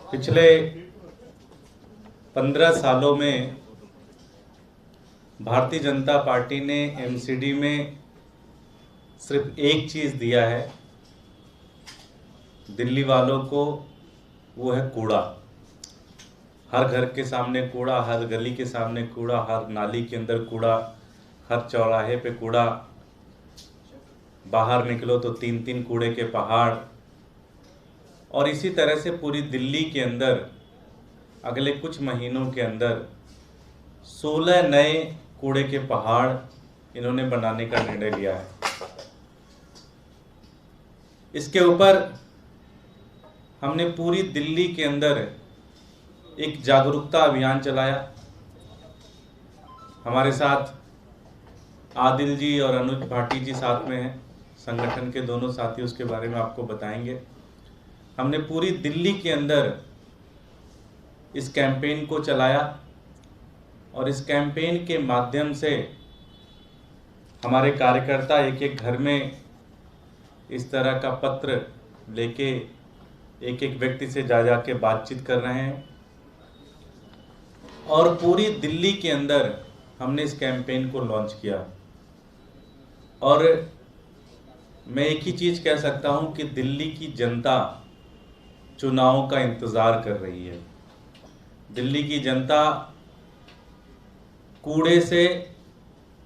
पिछले 15 सालों में भारतीय जनता पार्टी ने एमसीडी में सिर्फ एक चीज़ दिया है दिल्ली वालों को, वो है कूड़ा। हर घर के सामने कूड़ा, हर गली के सामने कूड़ा, हर नाली के अंदर कूड़ा, हर चौराहे पे कूड़ा, बाहर निकलो तो 3-3 कूड़े के पहाड़। और इसी तरह से पूरी दिल्ली के अंदर अगले कुछ महीनों के अंदर 16 नए कूड़े के पहाड़ इन्होंने बनाने का निर्णय लिया है। इसके ऊपर हमने पूरी दिल्ली के अंदर एक जागरूकता अभियान चलाया। हमारे साथ आदिल जी और अनुज भाटी जी साथ में हैं, संगठन के दोनों साथी, उसके बारे में आपको बताएंगे। हमने पूरी दिल्ली के अंदर इस कैंपेन को चलाया और इस कैंपेन के माध्यम से हमारे कार्यकर्ता एक एक घर में इस तरह का पत्र लेके एक एक व्यक्ति से जा के बातचीत कर रहे हैं और पूरी दिल्ली के अंदर हमने इस कैंपेन को लॉन्च किया। और मैं एक ही चीज़ कह सकता हूं कि दिल्ली की जनता चुनावों का इंतज़ार कर रही है। दिल्ली की जनता कूड़े से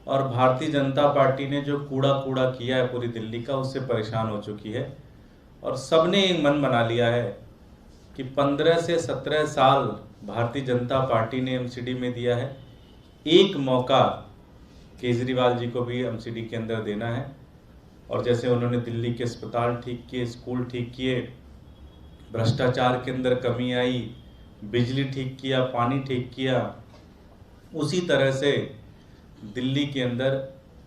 और भारतीय जनता पार्टी ने जो कूड़ा किया है पूरी दिल्ली का, उससे परेशान हो चुकी है। और सबने एक मन बना लिया है कि 15 से 17 साल भारतीय जनता पार्टी ने एमसीडी में दिया है, एक मौका केजरीवाल जी को भी एमसीडी के अंदर देना है। और जैसे उन्होंने दिल्ली के अस्पताल ठीक किए, स्कूल ठीक किए, भ्रष्टाचार के अंदर कमी आई, बिजली ठीक किया, पानी ठीक किया, उसी तरह से दिल्ली के अंदर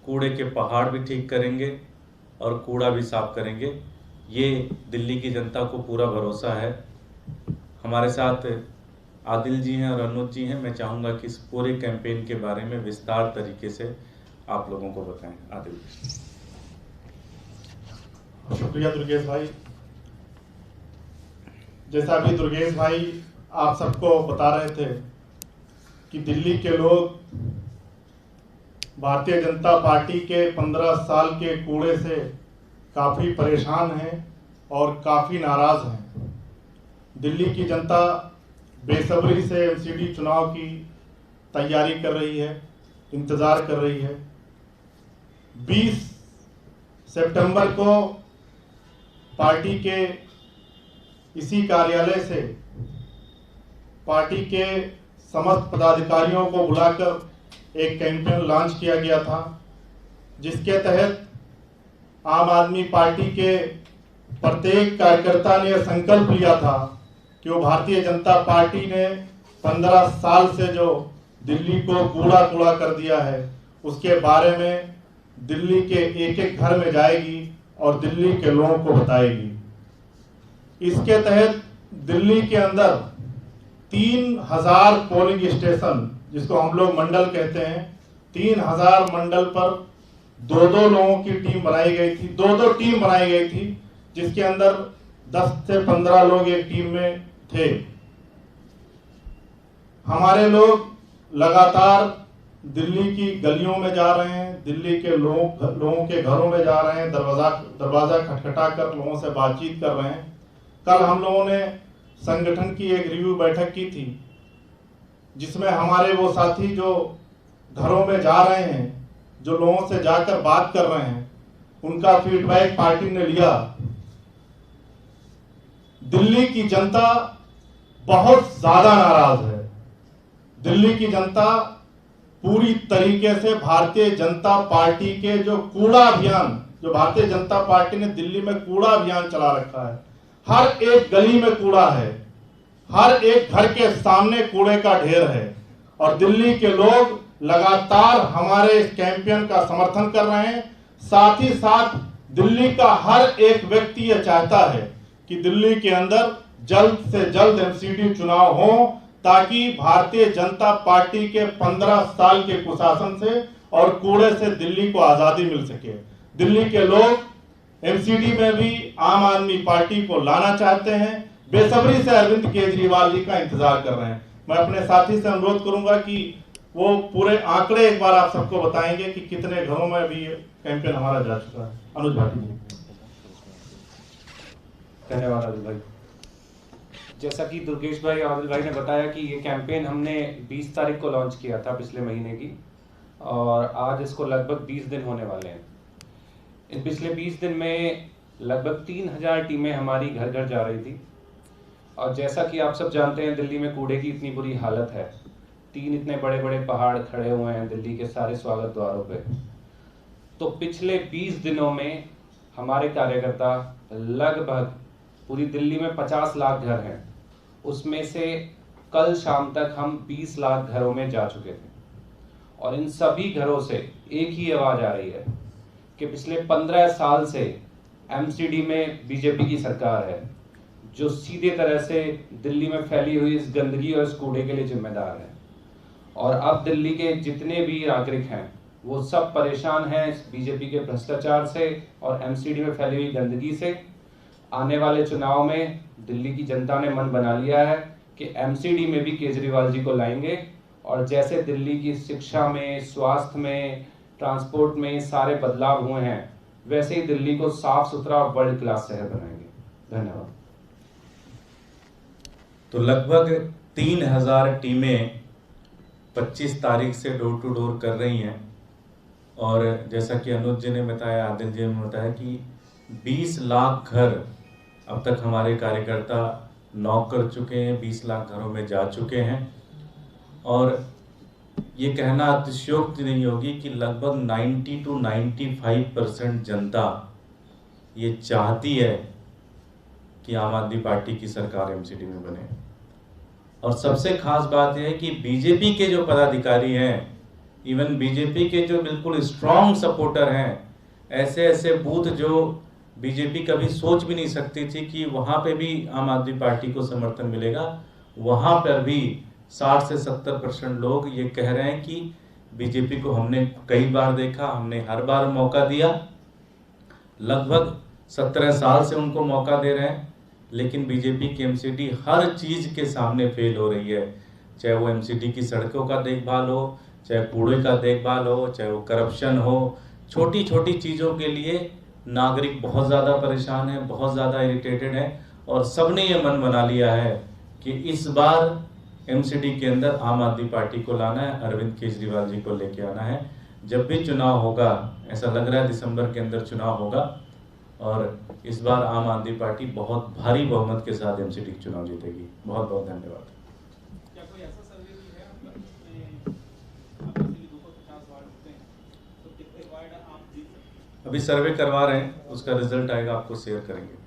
कूड़े के पहाड़ भी ठीक करेंगे और कूड़ा भी साफ करेंगे। ये दिल्ली की जनता को पूरा भरोसा है। हमारे साथ आदिल जी हैं और अनुज जी हैं। मैं चाहूँगा कि इस पूरे कैंपेन के बारे में विस्तार तरीके से आप लोगों को बताएं। आदिल जी। शुक्रिया दुर्गेश भाई। जैसा अभी दुर्गेश भाई आप सबको बता रहे थे कि दिल्ली के लोग भारतीय जनता पार्टी के 15 साल के कूड़े से काफ़ी परेशान हैं और काफ़ी नाराज़ हैं। दिल्ली की जनता बेसब्री से एमसीडी चुनाव की तैयारी कर रही है, इंतज़ार कर रही है। 20 सितंबर को पार्टी के इसी कार्यालय से पार्टी के समस्त पदाधिकारियों को बुलाकर एक कैंपेन लॉन्च किया गया था, जिसके तहत आम आदमी पार्टी के प्रत्येक कार्यकर्ता ने संकल्प लिया था कि वो भारतीय जनता पार्टी ने 15 साल से जो दिल्ली को कूड़ा कर दिया है, उसके बारे में दिल्ली के एक एक घर में जाएगी और दिल्ली के लोगों को बताएगी। इसके तहत दिल्ली के अंदर 3000 पोलिंग स्टेशन, जिसको हम लोग मंडल कहते हैं, 3000 मंडल पर 2-2 लोगों की टीम बनाई गई थी, 2-2 टीम बनाई गई थी, जिसके अंदर 10 से 15 लोग एक टीम में थे। हमारे लोग लगातार दिल्ली की गलियों में जा रहे हैं, दिल्ली के लोगों के घरों में जा रहे हैं, दरवाजा खटखटा कर लोगों से बातचीत कर रहे हैं। कल हम लोगों ने संगठन की एक रिव्यू बैठक की थी, जिसमें हमारे वो साथी जो घरों में जा रहे हैं, जो लोगों से जाकर बात कर रहे हैं, उनका फीडबैक पार्टी ने लिया। दिल्ली की जनता बहुत ज्यादा नाराज है। दिल्ली की जनता पूरी तरीके से भारतीय जनता पार्टी के जो कूड़ा अभियान, जो भारतीय जनता पार्टी ने दिल्ली में कूड़ा अभियान चला रखा है, हर एक गली में कूड़ा है, हर एक घर के सामने कूड़े का ढेर है। और दिल्ली के लोग लगातार हमारे इस कैंपेन का समर्थन कर रहे हैं। साथ ही साथ दिल्ली का हर एक व्यक्ति यह चाहता है कि दिल्ली के अंदर जल्द से जल्द एमसीडी चुनाव हो, ताकि भारतीय जनता पार्टी के 15 साल के कुशासन से और कूड़े से दिल्ली को आजादी मिल सके। दिल्ली के लोग एमसीडी में भी आम आदमी पार्टी को लाना चाहते हैं, बेसब्री से अरविंद केजरीवाल जी का इंतजार कर रहे हैं। मैं अपने साथी से अनुरोध करूंगा कि वो पूरे आंकड़े एक बार आप सबको बताएंगे कि कितने घरों में अभी कैंपेन हमारा जा चुका है। अनुज भाटी जी। धन्यवाद आदिल भाई। जैसा कि दुर्गेश भाई और आदिल भाई ने बताया कि ये कैंपेन हमने 20 तारीख को लॉन्च किया था पिछले महीने की, और आज इसको लगभग 20 दिन होने वाले हैं। इन पिछले 20 दिन में लगभग 3000 टीमें हमारी घर घर जा रही थी। और जैसा कि आप सब जानते हैं, दिल्ली में कूड़े की इतनी बुरी हालत है। 3 इतने बड़े बड़े पहाड़ खड़े हुए हैं दिल्ली के सारे स्वागत द्वारों पे। तो पिछले 20 दिनों में हमारे कार्यकर्ता लगभग पूरी दिल्ली में 50 लाख घर हैं, उसमें से कल शाम तक हम 20 लाख घरों में जा चुके थे। और इन सभी घरों से एक ही आवाज़ आ रही है कि पिछले 15 साल से एमसीडी में बीजेपी की सरकार है, जो सीधे तरह से दिल्ली में फैली हुई इस गंदगी और इस कूड़े के लिए जिम्मेदार है। और अब दिल्ली के जितने भी नागरिक हैं वो सब परेशान हैं इस बीजेपी के भ्रष्टाचार से और एमसीडी में फैली हुई गंदगी से। आने वाले चुनाव में दिल्ली की जनता ने मन बना लिया है कि एमसीडी में भी केजरीवाल जी को लाएंगे, और जैसे दिल्ली की शिक्षा में, स्वास्थ्य में, ट्रांसपोर्ट में सारे बदलाव हुए हैं, वैसे ही दिल्ली को साफ सुथरा वर्ल्ड क्लास शहर बनाएंगे। धन्यवाद। तो लगभग 3000 टीमें 25 तारीख से डोर टू डोर कर रही हैं। और जैसा कि अनुज जी ने बताया, आदिल जी ने बताया कि 20 लाख घर अब तक हमारे कार्यकर्ता नॉक कर चुके हैं, 20 लाख घरों में जा चुके हैं। और ये कहना अतिशयोक्ति नहीं होगी कि लगभग 90 to 95% जनता ये चाहती है कि आम आदमी पार्टी की सरकार एमसीडी में बने। और सबसे खास बात यह है कि बीजेपी के जो पदाधिकारी हैं, इवन बीजेपी के जो बिल्कुल स्ट्रॉन्ग सपोर्टर हैं, ऐसे ऐसे बूथ जो बीजेपी कभी सोच भी नहीं सकती थी कि वहाँ पे भी आम आदमी पार्टी को समर्थन मिलेगा, वहाँ पर भी 60 से 70% लोग ये कह रहे हैं कि बीजेपी को हमने कई बार देखा, हमने हर बार मौका दिया, लगभग 17 साल से उनको मौका दे रहे हैं, लेकिन बीजेपी की एमसीडी हर चीज़ के सामने फेल हो रही है। चाहे वो एमसीडी की सड़कों का देखभाल हो, चाहे कूड़े का देखभाल हो, चाहे वो करप्शन हो, छोटी छोटी चीज़ों के लिए नागरिक बहुत ज़्यादा परेशान है, बहुत ज़्यादा इरिटेटेड है। और सबने ये मन बना लिया है कि इस बार एमसीडी के अंदर आम आदमी पार्टी को लाना है, अरविंद केजरीवाल जी को लेके आना है। जब भी चुनाव होगा, ऐसा लग रहा है दिसंबर के अंदर चुनाव होगा, और इस बार आम आदमी पार्टी बहुत भारी बहुमत के साथ एमसीडी चुनाव जीतेगी। बहुत बहुत धन्यवाद। क्या कोई ऐसा सर्वे भी है आपका जिसमें 250 वार्ड होते हैं, तो कितने वार्ड आप जीत सकते हैं? अभी सर्वे करवा रहे हैं, उसका रिजल्ट आएगा आपको शेयर करेंगे।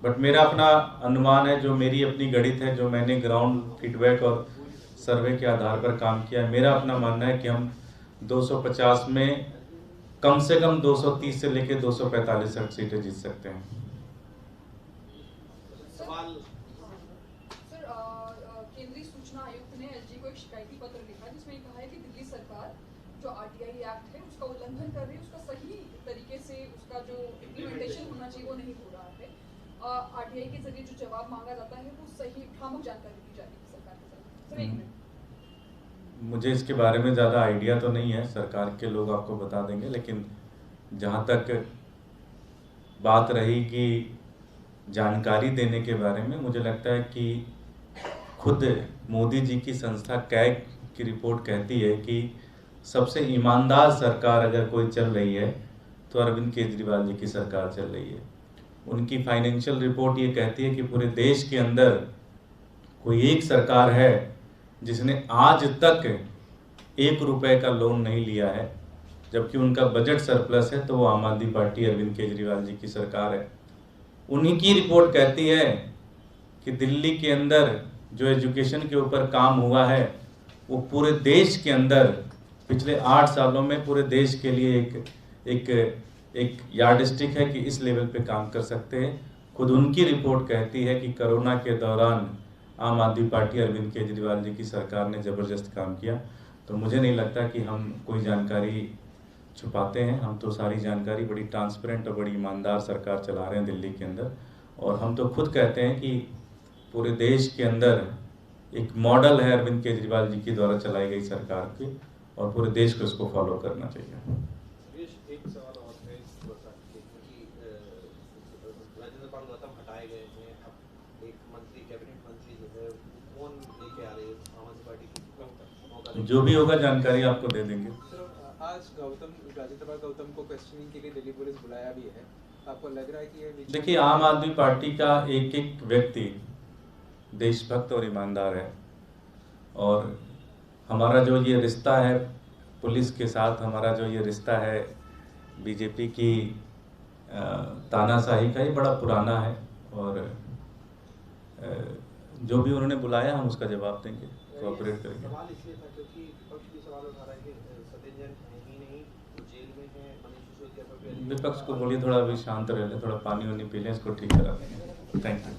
बट मेरा अपना अनुमान है, जो मेरी अपनी गणित है, जो मैंने ग्राउंड फीडबैक और सर्वे के आधार पर काम किया है, मेरा अपना मानना है कि हम 250 में कम से कम 230 से लेकर 245 सीटें जीत सकते हैं। सवाल सर, केंद्रीय सूचना आयुक्त ने एलजी को एक शिकायती पत्र लिखा जिसमें कहा है कि दिल्ली सरकार जो आरटीआई एक्ट है उसका उल्लंघन कर रही है, उसका सही तरीके से उसका जो इम्प्लीमेंटेशन होना चाहिए वो नहीं हो रहा है। आरटीआई के जरिए जो जवाब मांगा जाता है वो सही भ्रामक जानकारी दी जा रही है सरकार के साथ। सर, एक मिनट। मुझे इसके बारे में ज़्यादा आइडिया तो नहीं है, सरकार के लोग आपको बता देंगे। लेकिन जहाँ तक बात रही कि जानकारी देने के बारे में, मुझे लगता है कि खुद मोदी जी की संस्था कैग की रिपोर्ट कहती है कि सबसे ईमानदार सरकार अगर कोई चल रही है तो अरविंद केजरीवाल जी की सरकार चल रही है। उनकी फाइनेंशियल रिपोर्ट ये कहती है कि पूरे देश के अंदर कोई एक सरकार है जिसने आज तक 1 रुपए का लोन नहीं लिया है, जबकि उनका बजट सरप्लस है, तो वो आम आदमी पार्टी अरविंद केजरीवाल जी की सरकार है। उन्हीं की रिपोर्ट कहती है कि दिल्ली के अंदर जो एजुकेशन के ऊपर काम हुआ है वो पूरे देश के अंदर पिछले 8 सालों में पूरे देश के लिए एक यार्डस्टिक है कि इस लेवल पे काम कर सकते हैं। खुद उनकी रिपोर्ट कहती है कि कोरोना के दौरान आम आदमी पार्टी अरविंद केजरीवाल जी की सरकार ने ज़बरदस्त काम किया। तो मुझे नहीं लगता कि हम कोई जानकारी छुपाते हैं, हम तो सारी जानकारी बड़ी ट्रांसपेरेंट और बड़ी ईमानदार सरकार चला रहे हैं दिल्ली के अंदर। और हम तो खुद कहते हैं कि पूरे देश के अंदर एक मॉडल है अरविंद केजरीवाल जी की द्वारा चलाई गई सरकार की, और पूरे देश को इसको फॉलो करना चाहिए। एक सवाल और है क्योंकि राजेंद्र पाल गौतम हटाए गए हैं, अब एक मंत्री कैबिनेट मंत्री जो है कौन लेके आ रहे हैं आम आदमी पार्टी की? जो भी होगा जानकारी आपको दे देंगे। आज राजेंद्र पाल गौतम को क्वेश्चनिंग के लिए दिल्ली पुलिस बुलाया भी है, आपको लग रहा है कि ये देखिए, आम आदमी पार्टी का एक एक व्यक्ति देशभक्त और ईमानदार है, और हमारा जो ये रिश्ता है पुलिस के साथ, हमारा जो ये रिश्ता है बीजेपी की तानाशाही का, ये बड़ा पुराना है, और जो भी उन्होंने बुलाया हम उसका जवाब देंगे, कोऑपरेट करेंगे। सवाल इसलिए था क्योंकि विपक्ष भी सवाल उठा रहा है कि सत्येंद्र जैन है ही नहीं, जेल में है, मनीष सिसोदिया पर भी। विपक्ष को बोलिए थोड़ा अभी शांत रह ले, थोड़ा पानी वानी पी लें, इसको ठीक करा देंगे। Thank you.